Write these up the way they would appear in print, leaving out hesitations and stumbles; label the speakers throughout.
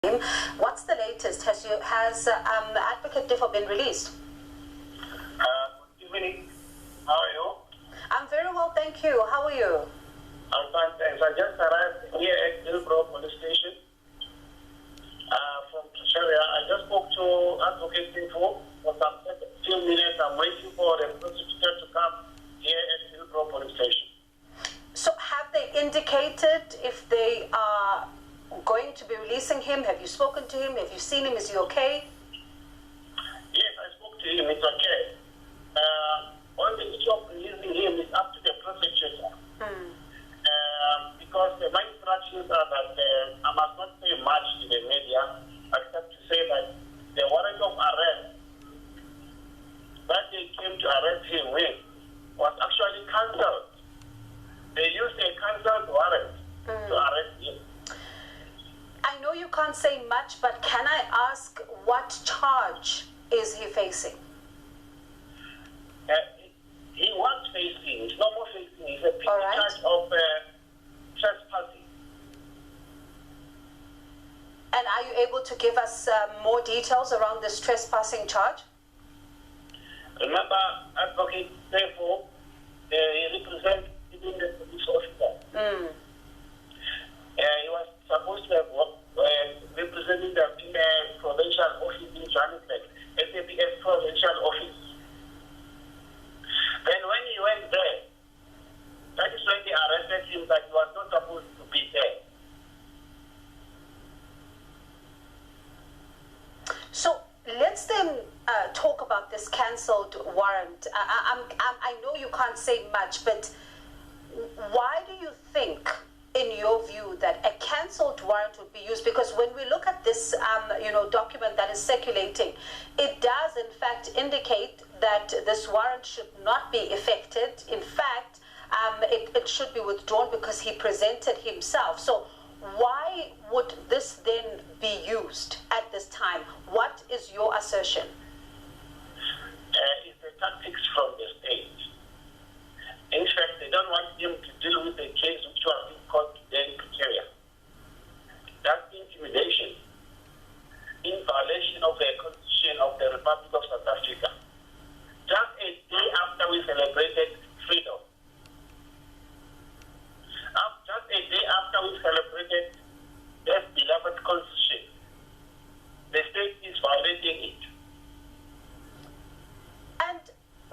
Speaker 1: What's the latest? Has Advocate Diffo been released?
Speaker 2: Good evening. How are you?
Speaker 1: I'm very well, thank you. How are you?
Speaker 2: I'm fine, thanks. I just arrived here at Hillbrook Police Station from Pretoria. I just spoke to Advocate Diffo for some few minutes. I'm waiting for the prosecutor to come here at Hillbrook Police Station.
Speaker 1: So have they indicated if they are going to be releasing him? Have you spoken to him? Have you seen him? Is he okay?
Speaker 2: Yes, I spoke to him. It's okay. On the issue of releasing him is up to the prosecutor. Because my instructions are that I must not say much to the media except to say that the warrant of arrest that they came to arrest him with was actually cancelled. They used a cancelled warrant to arrest him.
Speaker 1: I know you can't say much, but can I ask what charge is he facing?
Speaker 2: He was facing, he's no more facing, he's a
Speaker 1: All right.
Speaker 2: charge of trespassing.
Speaker 1: And are you able to give us more details around this trespassing charge?
Speaker 2: Remember, Advocate, therefore, he represents even the police officer. He was supposed to have represented the provincial office in Johannesburg, SAPS provincial office. Then when he went there, that is when they arrested him that he was not supposed to be there.
Speaker 1: So let's then talk about this cancelled warrant. I know you can't say much, but why do you think, in your view, that a cancelled warrant would be used? Because when we look at this, document that is circulating, it does in fact indicate that this warrant should not be effected. In fact, it should be withdrawn because he presented himself. So why would this then be used at this time? What is your assertion?
Speaker 2: It's the tactics from the state. In fact, they don't want him to deal with the case which was being caught today in Pretoria. That's intimidation in violation of the Constitution of the Republic of South Africa. Just a day after we celebrated freedom. Just a day after we celebrated this beloved Constitution, the state is violating it.
Speaker 1: And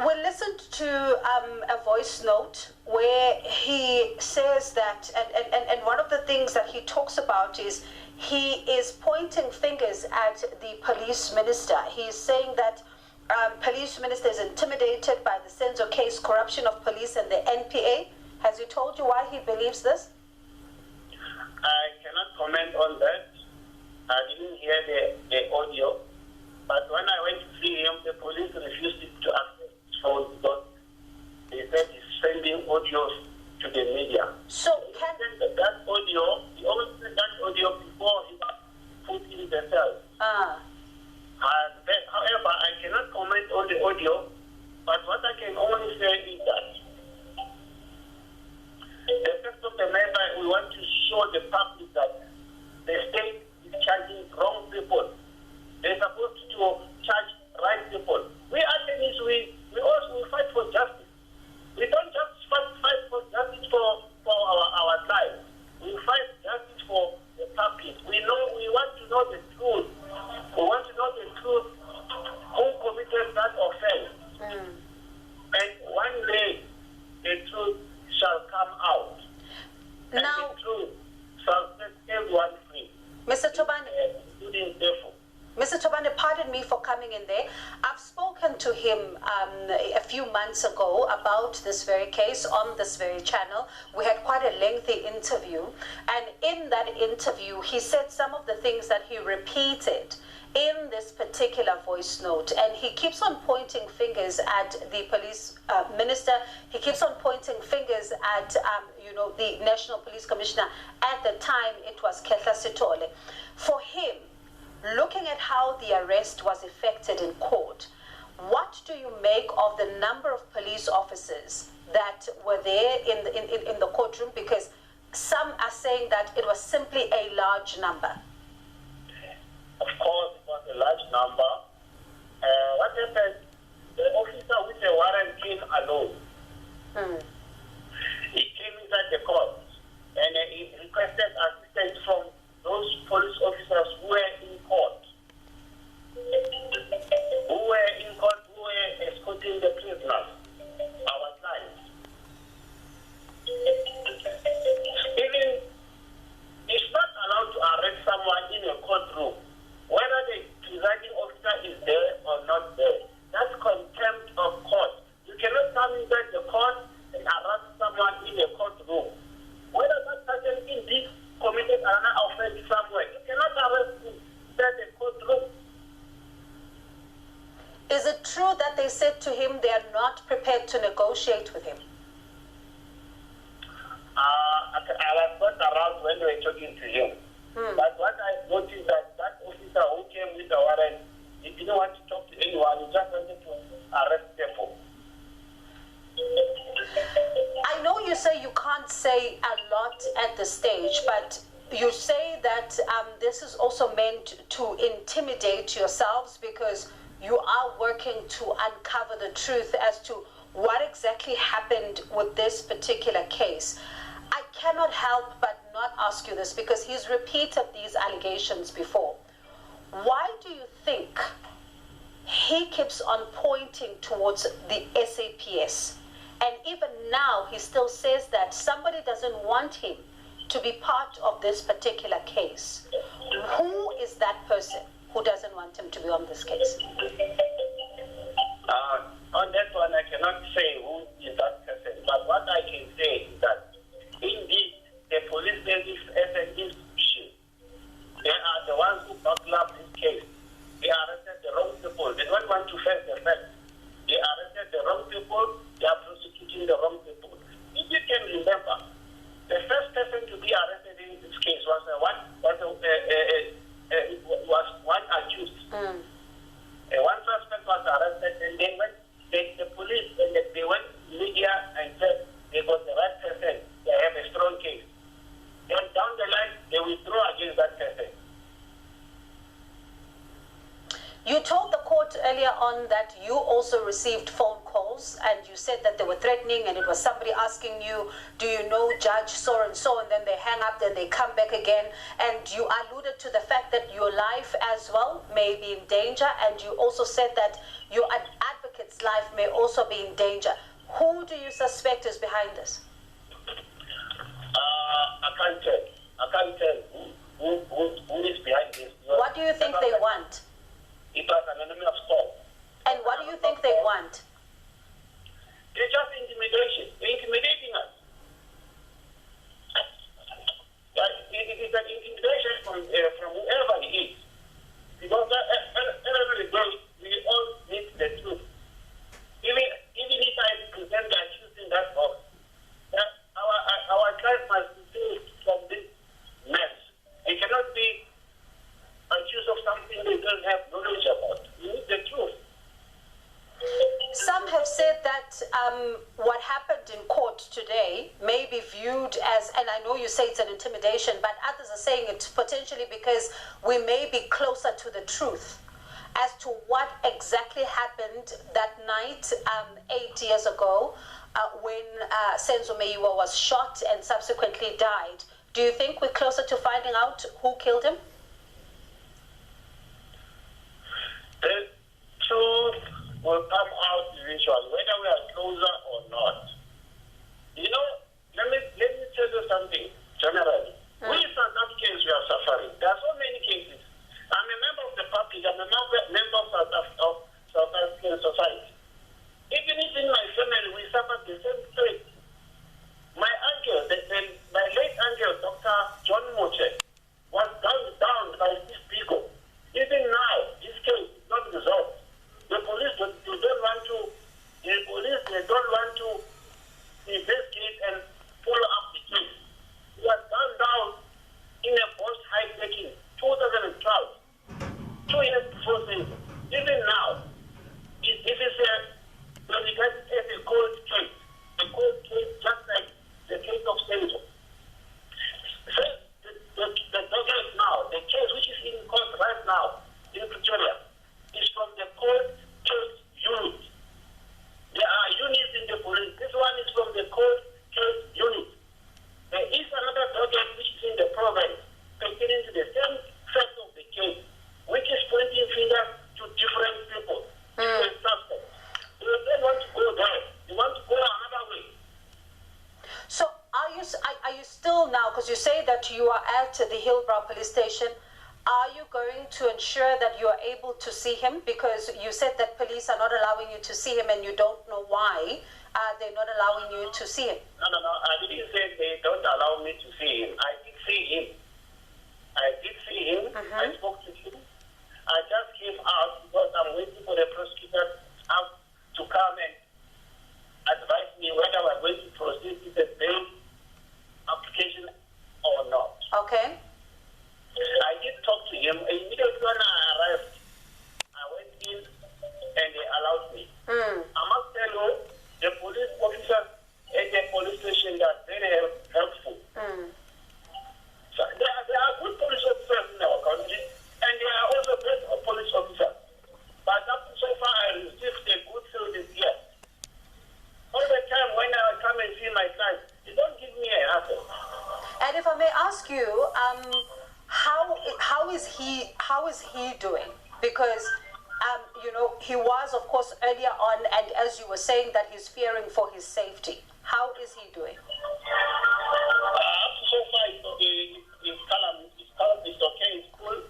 Speaker 1: we listened to a voice note where he says that, and one of the things that he talks about is he is pointing fingers at the police minister. He's saying that police minister is intimidated by the Senzo case, corruption of police, and the NPA. Has he told you why he believes this?
Speaker 2: I cannot comment on that. I didn't hear the audio. But when I went to see him, the police refused to access his phone because they said he's sending audios to the media.
Speaker 1: So can
Speaker 2: that audio, he only sent that audio before he was put in the cell. However, I cannot comment on the audio, but what I can only say is that the fact of the matter, we want to show the public that the state is charging wrong people. They're supposed to charge right people. We Athenians, we also fight for justice. We don't just fight for justice for our lives. We fight justice for the public. We want to know the truth. We want to know the truth who committed that offense. And one day the truth shall come out. And
Speaker 1: now,
Speaker 2: the truth shall set everyone free.
Speaker 1: Mr. Tobane,
Speaker 2: Including therefore.
Speaker 1: Mr. Tobane, pardon me for coming in there. I've spoken to him a few months ago about this very case on this very channel. We had quite a lengthy interview. And in that interview, he said some of the things that he repeated in this particular voice note. And he keeps on pointing fingers at the police minister. He keeps on pointing fingers at, the National Police Commissioner. At the time, it was Kehla Sitole. For him, looking at how the arrest was effected in court, what do you make of the number of police officers that were there in the courtroom? Because some are saying that it was simply a large number.
Speaker 2: room. He came inside the court and he requested assistance from those police officers who were in court. Who were escorting the prisoners, our clients. Even, it's not allowed to arrest someone in a courtroom, whether the presiding officer is there or not there. That's contempt of court. You cannot come inside the court and arrest someone in a courtroom. Whether that person indeed committed another offense somewhere, you cannot arrest him inside the courtroom.
Speaker 1: Is it true that they said to him they are not prepared to negotiate with him?
Speaker 2: I was not around when they were talking to him. But what I noticed that officer who came with the warrant, he didn't want to talk to anyone. He just wanted to arrest people.
Speaker 1: I know you say you can't say a lot at this stage, but you say that this is also meant to intimidate yourselves because you are working to uncover the truth as to what exactly happened with this particular case. I cannot help but not ask you this because he's repeated these allegations before. Why do you think he keeps on pointing towards the SAPS? And even now, he still says that somebody doesn't want him to be part of this particular case. Who is that person who doesn't want him to be on this case?
Speaker 2: On that one, I cannot say who is that person. But what I can say is that, indeed, the police service as an institution, they are the ones who buckle up this case. They arrested the wrong people. They don't want to face the facts. They arrested the wrong people. They are prosecuting the wrong people. If you can remember, the first person to be arrested in this case was one accused. One suspect was arrested, and they went. The police and they went to media and said they got the right person. They have a strong case. Then down the line, they withdraw against that person.
Speaker 1: You told the court earlier on that you also received phone calls and you said that they were threatening and it was somebody asking you, do you know Judge so and so, and then they hang up, then they come back again, and you alluded to the fact that your life as well may be in danger, and you also said that your advocate's life may also be in danger. Who do you suspect is behind this?
Speaker 2: I can't tell who is behind this.
Speaker 1: What do you think they want?
Speaker 2: It was an enemy of sport.
Speaker 1: And what do you think they want?
Speaker 2: It's just intimidation. They're intimidating us. It is an intimidation from whoever he is. Because every day we all need the truth. Even if I present the accused in that box, our client must be saved from this mess. It cannot be accused of something they don't have knowledge about. We need the truth.
Speaker 1: Some have said that what happened in court today may be viewed as, and I know you say it's an intimidation, but others are saying it's potentially because we may be closer to the truth as to what exactly happened that night 8 years ago when Senzo Meyiwa was shot and subsequently died. Do you think we're closer to finding out who killed him?
Speaker 2: The truth will come out eventually, whether we are closer or not. You know, let me tell you something generally. We South Africans, we are suffering. There are so many cases. I'm a member of the public. I'm a member of South African society. Even if in my family we suffer the same fate. My uncle, my late uncle, Dr. John Moche, was gunned down by these people. Even now, this case is not resolved. The police don't
Speaker 1: Hillbrow Police Station. Are you going to ensure that you are able to see him? Because you said that police are not allowing you to see him and you don't know why they're not allowing you to see him.
Speaker 2: No. I didn't say they don't allow me to see him. I did see him. I spoke to him. I just came out because I'm waiting for the prosecutor to come and advise me whether we're going to proceed with the bail application or not.
Speaker 1: Okay.
Speaker 2: I did talk to him. Immediately when I arrived, I went in and they allowed me. I must tell you, the police officers at the police station are very helpful. So there are good police officers in our country, and there are also bad police officers. But up so far, I received a good service here. All the time when I come and see my clients, they don't give me a hassle.
Speaker 1: And if I may ask you, how is he doing? Because he was, of course, earlier on, and as you were saying, that he's fearing for his safety. How is he doing?
Speaker 2: So far, it's calm. It's okay. It's cool,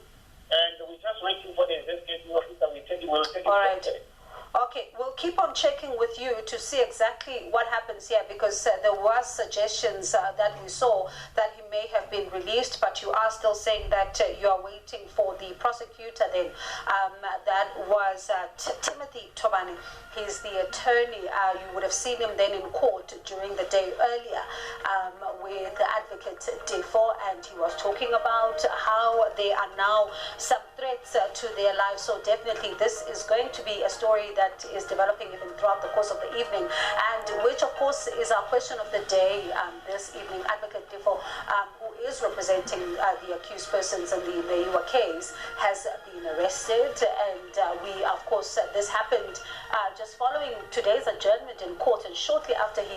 Speaker 2: and we're just waiting for the investigating officer. We'll take it.
Speaker 1: All right. Okay, we'll keep on checking with you to see exactly what happens here, because there were suggestions that we saw that he may have been released, but you are still saying that you are waiting for the prosecutor then. That was Timothy Tobani. He's the attorney. You would have seen him then in court during the day earlier with the advocate Defo, and he was talking about how there are now some threats to their lives. So definitely this is going to be a story that is developing even throughout the course of the evening, and which of course is our question of the day this evening. Advocate Defo, who is representing the accused persons in the Meyiwa case, has been arrested, and we, of course, this happened just following today's adjournment in court, and shortly after he